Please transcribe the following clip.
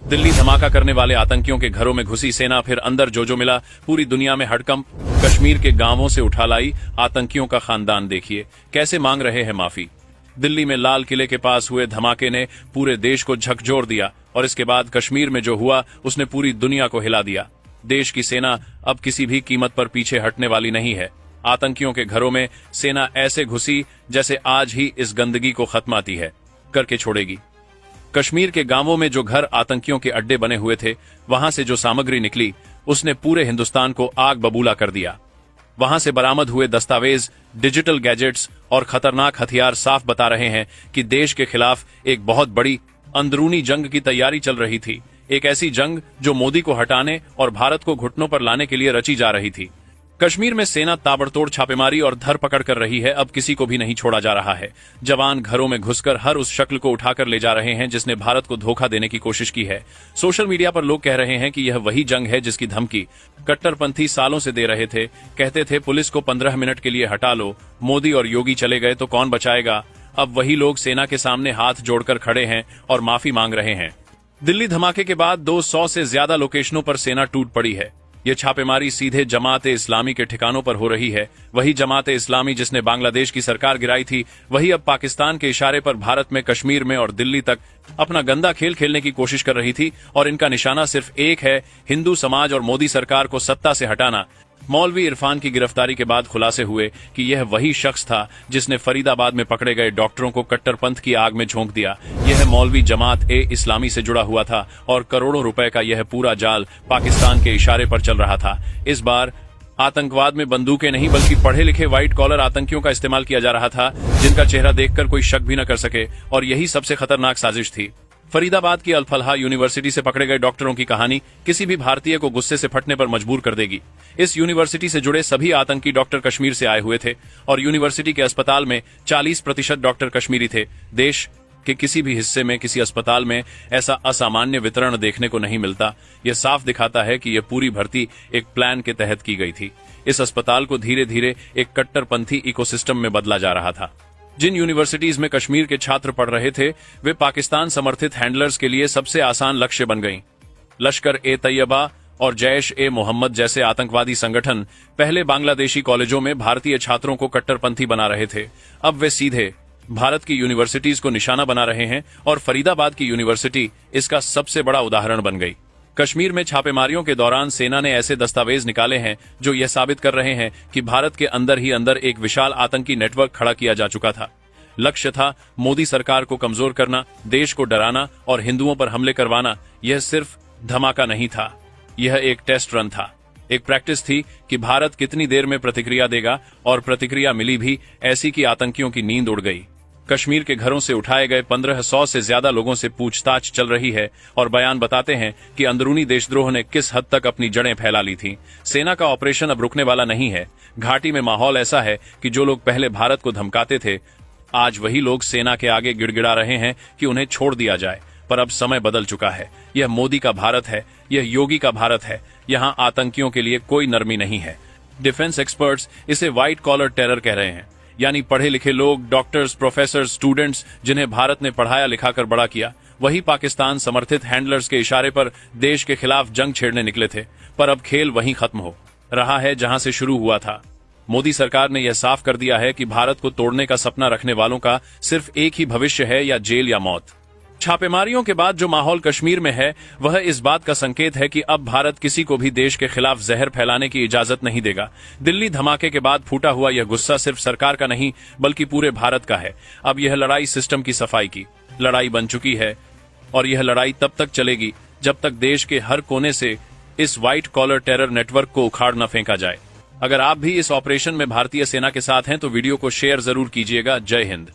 दिल्ली धमाका करने वाले आतंकियों के घरों में घुसी सेना, फिर अंदर जो मिला, पूरी दुनिया में हड़कंप। कश्मीर के गांवों से उठा लाई आतंकियों का खानदान, देखिए कैसे मांग रहे हैं माफी। दिल्ली में लाल किले के पास हुए धमाके ने पूरे देश को झकझोर दिया और इसके बाद कश्मीर में जो हुआ उसने पूरी दुनिया को हिला दिया। देश की सेना अब किसी भी कीमत पर पीछे हटने वाली नहीं है। आतंकियों के घरों में सेना ऐसे घुसी जैसे आज ही इस गंदगी को खत्माती है करके छोड़ेगी। कश्मीर के गांवों में जो घर आतंकियों के अड्डे बने हुए थे, वहां से जो सामग्री निकली उसने पूरे हिंदुस्तान को आग बबूला कर दिया। वहां से बरामद हुए दस्तावेज, डिजिटल गैजेट्स और खतरनाक हथियार साफ बता रहे हैं कि देश के खिलाफ एक बहुत बड़ी अंदरूनी जंग की तैयारी चल रही थी। एक ऐसी जंग जो मोदी को हटाने और भारत को घुटनों पर लाने के लिए रची जा रही थी। कश्मीर में सेना ताबड़तोड़ छापेमारी और धरपकड़ कर रही है। अब किसी को भी नहीं छोड़ा जा रहा है। जवान घरों में घुसकर हर उस शक्ल को उठाकर ले जा रहे हैं जिसने भारत को धोखा देने की कोशिश की है। सोशल मीडिया पर लोग कह रहे हैं कि यह वही जंग है जिसकी धमकी कट्टरपंथी सालों से दे रहे थे। कहते थे पुलिस को 15 मिनट के लिए हटा लो, मोदी और योगी चले गए तो कौन बचाएगा। अब वही लोग सेना के सामने हाथ जोड़कर खड़े हैं और माफी मांग रहे हैं। दिल्ली धमाके के बाद 200 से ज्यादा लोकेशनों पर सेना टूट पड़ी है। ये छापेमारी सीधे जमात-ए इस्लामी के ठिकानों पर हो रही है। वही जमात-ए इस्लामी जिसने बांग्लादेश की सरकार गिराई थी, वही अब पाकिस्तान के इशारे पर भारत में, कश्मीर में और दिल्ली तक अपना गंदा खेल खेलने की कोशिश कर रही थी। और इनका निशाना सिर्फ एक है, हिंदू समाज और मोदी सरकार को सत्ता से हटाना। मौलवी इरफान की गिरफ्तारी के बाद खुलासे हुए कि यह वही शख्स था जिसने फरीदाबाद में पकड़े गए डॉक्टरों को कट्टरपंथ की आग में झोंक दिया। यह मौलवी जमात-ए-इस्लामी से जुड़ा हुआ था और करोड़ों रुपए का यह पूरा जाल पाकिस्तान के इशारे पर चल रहा था। इस बार आतंकवाद में बंदूकें नहीं बल्कि पढ़े लिखे व्हाइट कॉलर आतंकियों का इस्तेमाल किया जा रहा था, जिनका चेहरा देखकर कोई शक भी न कर सके। और यही सबसे खतरनाक साजिश थी। फरीदाबाद की अल-फलाह यूनिवर्सिटी से पकड़े गए डॉक्टरों की कहानी किसी भी भारतीय को गुस्से से फटने पर मजबूर कर देगी। इस यूनिवर्सिटी से जुड़े सभी आतंकी डॉक्टर कश्मीर से आए हुए थे और यूनिवर्सिटी के अस्पताल में 40% डॉक्टर कश्मीरी थे। देश के किसी भी हिस्से में किसी अस्पताल में ऐसा असामान्य वितरण देखने को नहीं मिलता। यह साफ दिखाता है कि यह पूरी भर्ती एक प्लान के तहत की गई थी। इस अस्पताल को धीरे धीरे एक कट्टरपंथी इकोसिस्टम में बदला जा रहा था। जिन यूनिवर्सिटीज में कश्मीर के छात्र पढ़ रहे थे, वे पाकिस्तान समर्थित हैंडलर्स के लिए सबसे आसान लक्ष्य बन गईं। लश्कर-ए-तैयबा और जैश-ए-मोहम्मद जैसे आतंकवादी संगठन पहले बांग्लादेशी कॉलेजों में भारतीय छात्रों को कट्टरपंथी बना रहे थे। अब वे सीधे भारत की यूनिवर्सिटीज को निशाना बना रहे हैं और फरीदाबाद की यूनिवर्सिटी इसका सबसे बड़ा उदाहरण बन गई। कश्मीर में छापेमारियों के दौरान सेना ने ऐसे दस्तावेज निकाले हैं जो यह साबित कर रहे हैं कि भारत के अंदर ही अंदर एक विशाल आतंकी नेटवर्क खड़ा किया जा चुका था। लक्ष्य था मोदी सरकार को कमजोर करना, देश को डराना और हिंदुओं पर हमले करवाना। यह सिर्फ धमाका नहीं था, यह एक टेस्ट रन था, एक प्रैक्टिस थी कि भारत कितनी देर में प्रतिक्रिया देगा। और प्रतिक्रिया मिली भी ऐसी कि आतंकियों की नींद उड़ गई। कश्मीर के घरों से उठाए गए 1500 से ज्यादा लोगों से पूछताछ चल रही है और बयान बताते हैं कि अंदरूनी देशद्रोह ने किस हद तक अपनी जड़ें फैला ली थी। सेना का ऑपरेशन अब रुकने वाला नहीं है। घाटी में माहौल ऐसा है कि जो लोग पहले भारत को धमकाते थे, आज वही लोग सेना के आगे गिड़गिड़ा रहे हैं कि उन्हें छोड़ दिया जाए। पर अब समय बदल चुका है। यह मोदी का भारत है, यह योगी का भारत है। यहाँ आतंकियों के लिए कोई नरमी नहीं है। डिफेंस एक्सपर्ट्स इसे व्हाइट कॉलर टेरर कह रहे हैं, यानी पढ़े लिखे लोग, डॉक्टर्स, प्रोफेसर, स्टूडेंट्स जिन्हें भारत ने पढ़ाया लिखाकर बड़ा किया, वही पाकिस्तान समर्थित हैंडलर्स के इशारे पर देश के खिलाफ जंग छेड़ने निकले थे। पर अब खेल वहीं खत्म हो रहा है जहां से शुरू हुआ था। मोदी सरकार ने यह साफ कर दिया है कि भारत को तोड़ने का सपना रखने वालों का सिर्फ एक ही भविष्य है, या जेल या मौत। छापेमारियों के बाद जो माहौल कश्मीर में है, वह इस बात का संकेत है कि अब भारत किसी को भी देश के खिलाफ जहर फैलाने की इजाजत नहीं देगा। दिल्ली धमाके के बाद फूटा हुआ यह गुस्सा सिर्फ सरकार का नहीं बल्कि पूरे भारत का है। अब यह लड़ाई सिस्टम की सफाई की लड़ाई बन चुकी है और यह लड़ाई तब तक चलेगी जब तक देश के हर कोने से इस व्हाइट कॉलर टेरर नेटवर्क को उखाड़ न फेंका जाए। अगर आप भी इस ऑपरेशन में भारतीय सेना के साथ हैं तो वीडियो को शेयर जरूर कीजिएगा। जय हिंद।